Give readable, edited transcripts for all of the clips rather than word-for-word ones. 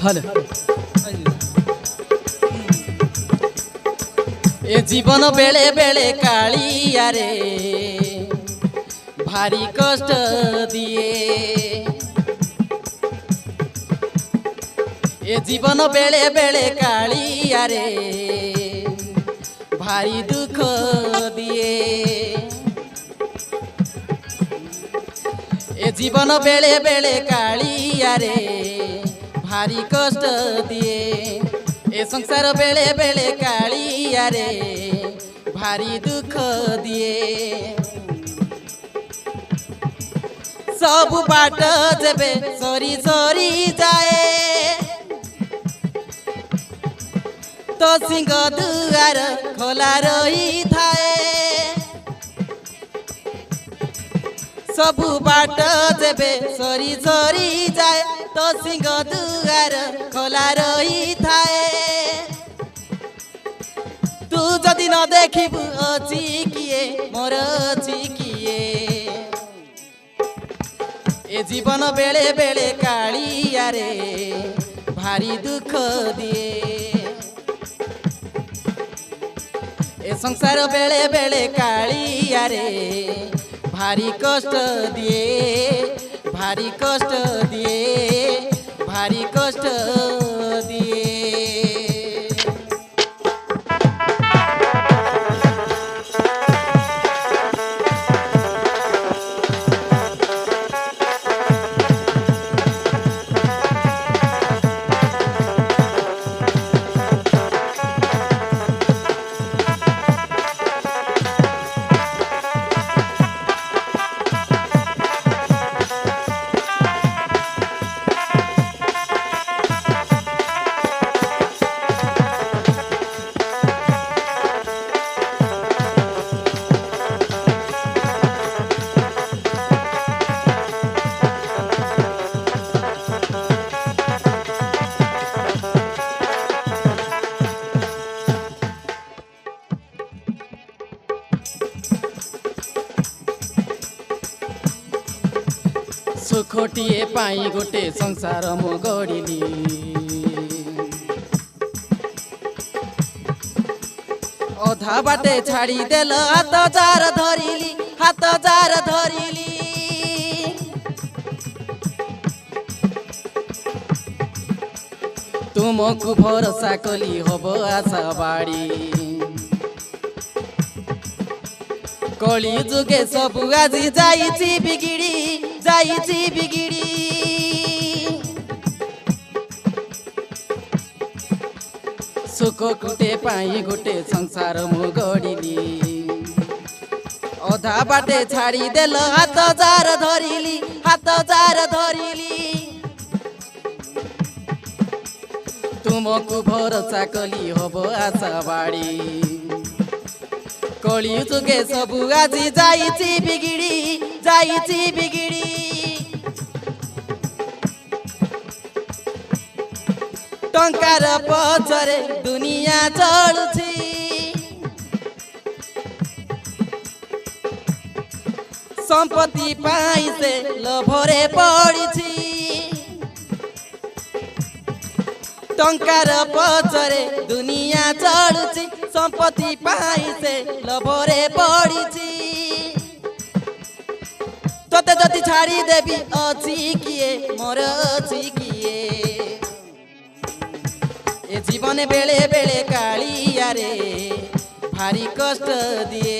Hello ए जीवन बेले बेले कालिया रे भारी कष्ट दिए ए जीवन बेले बेले कालिया रे भारी दुख दिए ए जीवन बेले बेले कालिया रे भारी कष्ट दिए ए संसार बेले बेले कालिया रे भारी दुख दिए सब बाट जेबे सरी सरी जाए तो सिंह दुआर खोला रही थाए सबु बाट जेबे सरी सरी जाए तो सिंह दुआर खोला रही थाए तू जदि न देखिबु अछि किए मोर अछि किए ए जीवन बेले बेले कालिया रे भारी दुख दिए ए संसार बेले बेले कालिया रे भारी कष्ट दिए भारी कष्ट दिए भारी कष्ट दिए सुखोटिए पाई गोटे संसार मु गढ़िली अधा बाटे छाड़ी देल हाथ जार धरिली हाथ जार धरिली तुमको भरोसा कली हब आशा बाड़ी कली जुगे सबु आज जाइछि बिगिड़ी जाइछि बिगिड़ी सुख कुटे पाई गोटे संसार मु गढ़िली अधा बाटे छाड़ी देल हाथ जार धरिली हाथ जार धरिली तुमको भरोसा कली हब आशा बाड़ी कली जुगे सबु आज जाइछि बिगिड़ी जाइछि बिगिड़ी टंकार पछरे दुनिया चलुछि संपत्ति पाई से लोभरे पड़िछि टंकार पछरे दुनिया चलुछि संपत्ति पाई से लोभरे पड़िछि तोते जति छाड़ी देबी अछि किए मोर अछि किए ए जीवन बेले बेले कालिया रे भारी कष्ट दिए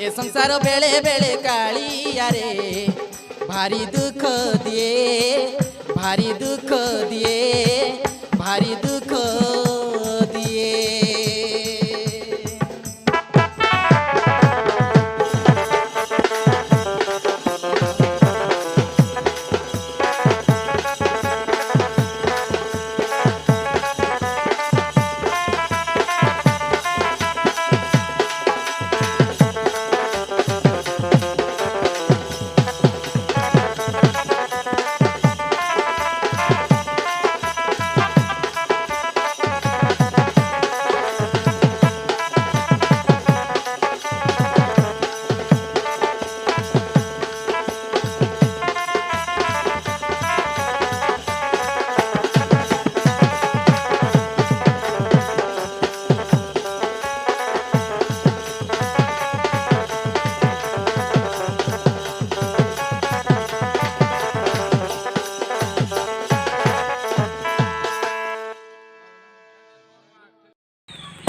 ए संसार बेले बेले कालिया रे भारी दुख दिए भारी दुख दिए भारी दुख दिए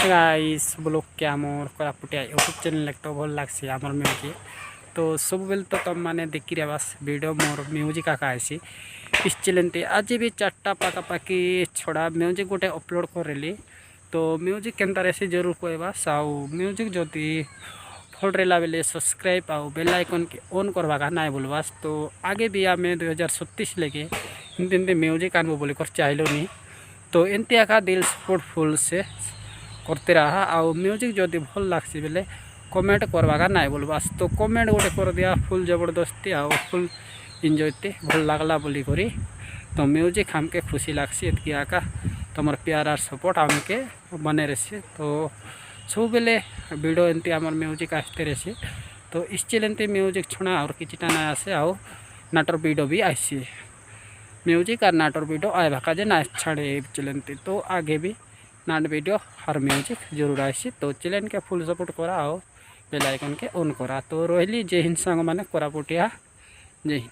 गाइस ब्लॉग के आमर कोरापुटिया यूट्यूब चैनल एक तो भल लगे आमर म्यूजिक तो सब बेल तो तुम मैंने देखी रे बस वीडियो मोर म्यूजिक आका आसी इस चैनल ते आज भी 4टा पाखापाखि छड़ा म्यूजिक गोटे अपलोड करेली तो म्यूजिक केनता रेसी जरूर कहबा साउ म्यूजिक जदि भल रहा बेले सब्सक्राइब आउ बेल आइकन के ऑन करवा का ना बोलबास तो आगे भी आम 2037 लेके इनते म्यूजिक आनबो बोले कर चाहलो नहीं तो एनती आका दिल सपोर्टफुल से करते रहा आउ म्यूजिक जदि भल लगसी बेले कमेंट करवा का ना बोलबास तो कमेंट गोटे कर दिया फुल जबरदस्ती आउ फुल इंजयते भल लगला बोली करी तो म्यूजिक हमके खुशी लगसी एतकी आका तुम प्यार और सपोर्ट हमके बने रही तो सब बेले वीडियो एमती आम म्यूजिक आसते रही तो इस चैनल ते म्यूजिक छुणा और किटा ना आसे आउ नाटर वीडियो भी आसी म्यूजिक और नाटर वीडियो आए भाका जे ना छाड़े चैनल ते तो आगे भी नाट वीडियो और म्यूजिक जरूर आसी तो चैनल के फुल सपोर्ट करा आओ बेल आइकन के ऑन करा तो रही जय हिंद सांग माने कोरापुटिया जय हिंद।